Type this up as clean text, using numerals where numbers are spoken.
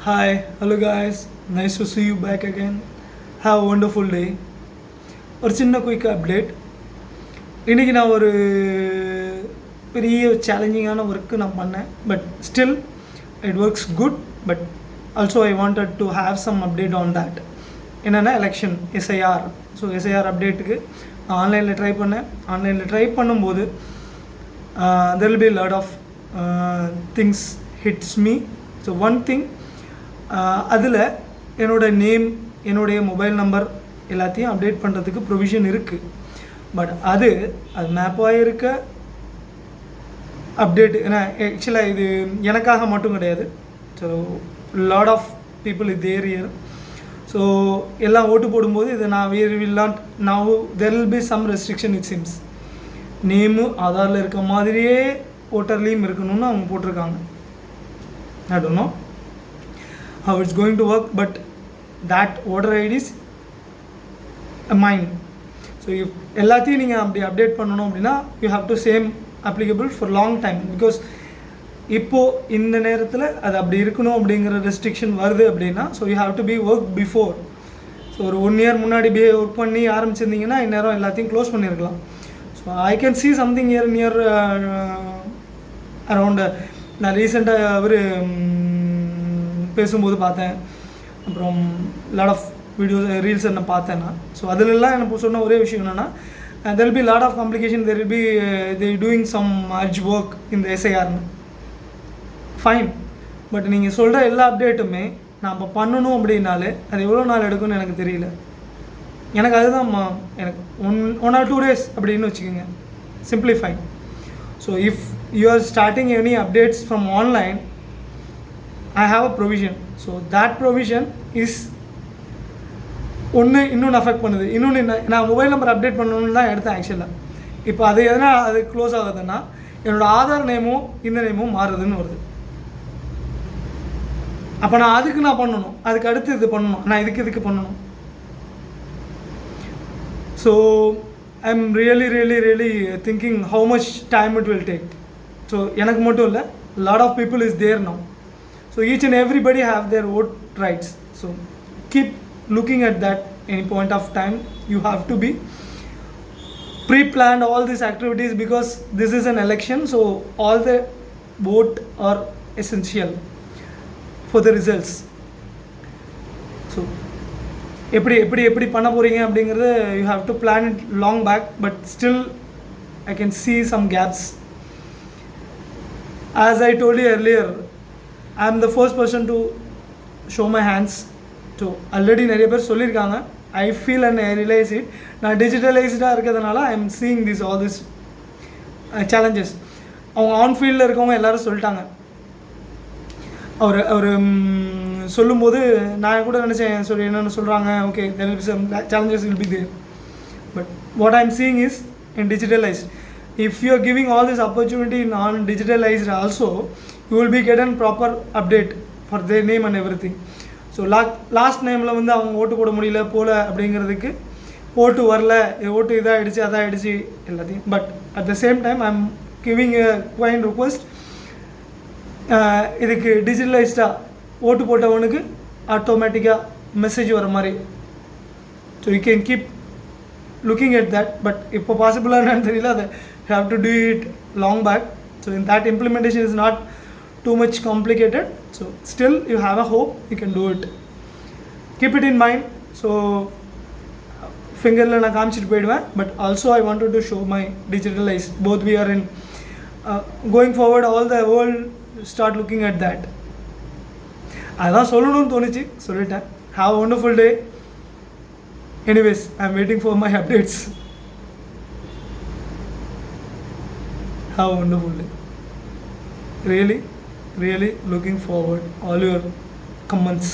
Hi, hello guys. Nice to see you back again. Have a wonderful day. ஒரு சின்ன quick update. இன்றைக்கி நான் ஒரு பெரிய சேலஞ்சிங்கான ஒர்க்கு நான் பண்ணேன். But still it works good. But also I wanted to have some update on that. என்னென்னா election SIR. So SIR அப்டேட்டுக்கு நான் ஆன்லைனில் ட்ரை பண்ணேன். ஆன்லைனில் ட்ரை பண்ணும்போது there will be lot of things hits me. So one thing, அதில் என்னோடய name, என்னுடைய மொபைல் நம்பர் எல்லாத்தையும் அப்டேட் பண்ணுறதுக்கு ப்ரொவிஷன் இருக்குது. பட் அது மேப்பாக இருக்க அப்டேட். ஏன்னா ஆக்சுவலாக இது எனக்காக மட்டும் கிடையாது. ஸோ லாட் ஆஃப் பீப்புள் இது ஏரியர். ஸோ எல்லாம் ஓட்டு போடும்போது இதை நான் will not now there will be some restriction it seems. Name ஆதாரில் இருக்க மாதிரியே ஓட்டர்லேயும் இருக்கணும்னு அவங்க போட்டிருக்காங்க. I don't know how it's going to work, but that voter ID is mine. So if எல்லாத்தையும் நீங்கள் அப்படி அப்டேட் பண்ணணும் அப்படின்னா you have to same applicable for long time. Because இப்போது இந்த நேரத்தில் அது அப்படி இருக்கணும் அப்படிங்கிற ரெஸ்ட்ரிக்ஷன் வருது அப்படின்னா so you have to be work before. So ஒரு 1 year முன்னாடி ஒர்க் பண்ணி ஆரம்பிச்சிருந்தீங்கன்னா இந்நேரம் எல்லாத்தையும் க்ளோஸ் பண்ணியிருக்கலாம். So I can see something near around. நான் ரீசெண்டாக அவர் பேசும்போது பார்த்தேன். அப்புறம் லாட் ஆஃப் வீடியோஸ் ரீல்ஸ் என்ன பார்த்தேன் நான். ஸோ அதிலெல்லாம் எனக்கு சொன்ன ஒரே விஷயம் என்னென்னா there will be lot of complication. There will be they doing some urge work இந்த எஸ்ஐஆர்னு. ஃபைன். பட் நீங்கள் சொல்கிற எல்லா அப்டேட்டுமே நான் இப்போ பண்ணணும் அப்படின்னாலே அது எவ்வளோ நாள் எடுக்கும்னு எனக்கு தெரியல. எனக்கு அதுதான் எனக்கு 1 or 2 days அப்படின்னு வச்சுக்கோங்க. Simplify. So if you are starting any updates from online, I have a provision. So that provision is இன்னொன்று அஃபெக்ட் பண்ணுது. இன்னொன்று நான் மொபைல் நம்பர் அப்டேட் பண்ணணும்னு தான் எடுத்தேன் ஆக்சுவலாக. இப்போ அது எதனா அது க்ளோஸ் ஆகுதுன்னா என்னோடய ஆதார் நேமும் இந்த நேமும் மாறுதுன்னு வருது. அப்போ நான் அதுக்கு பண்ணணும், அதுக்கு அடுத்து இது பண்ணணும், நான் இதுக்கு பண்ணணும். So I'm really thinking how much time it will take. So எனக்கு மட்டும் இல்லை, lot of people is there now. So each and everybody have their vote rights. So keep looking at that. Any point of time you have to be pre-planned all these activities because this is an election. So all the vote are essential for the results. So எப்படி பண்ண போகிறீங்க அப்படிங்கிறது you have to plan it long back. But still I can see some gaps. As I told you earlier, I am the first person to show my hands. So already நிறைய பேர் சொல்லியிருக்காங்க. I feel and I realise it. நான் டிஜிட்டலைஸ்டாக இருக்கிறதுனால I am seeing all this challenges. அவங்க on ஃபீல்டில் இருக்கவங்க எல்லோரும் சொல்லிட்டாங்க. அவர் சொல்லும்போது நான் கூட நினச்சேன், சொல்லி என்னென்னு சொல்கிறாங்க, okay there will be some challenges will be there. But what I am seeing is in digitalized, if you are giving all this opportunity in on digitalized also, you will be getting proper update for their name and everything. So last நேமில் வந்து அவங்க ஓட்டு போட முடியல போல அப்படிங்கிறதுக்கு ஓட்டு வரல, ஓட்டு இதாகிடுச்சு அதாகிடுச்சு எல்லாத்தையும். But at the same time I am giving a kind request. இதுக்கு டிஜிட்டலைஸ்டாக ஓட்டு போட்டவனுக்கு ஆட்டோமேட்டிக்காக மெசேஜ் வர மாதிரி. So you can keep looking at that. But இப்போ பாசிபிளாக என்னன்னு தெரியல. அதை have to do it long back. So in that implementation is not too much complicated. So still you have a hope you can do it. Keep it in mind. So ஃபிங்கரில் நான் காமிச்சிட்டு போயிடுவேன். But also I wanted to show my digitalise both we are in going forward all the world start looking at that. அதான் சொல்லணும்னு தோணுச்சு, சொல்லிட்டேன். Have a wonderful day. Anyways I am waiting for my updates. Have a wonderful day. Really looking forward all your comments.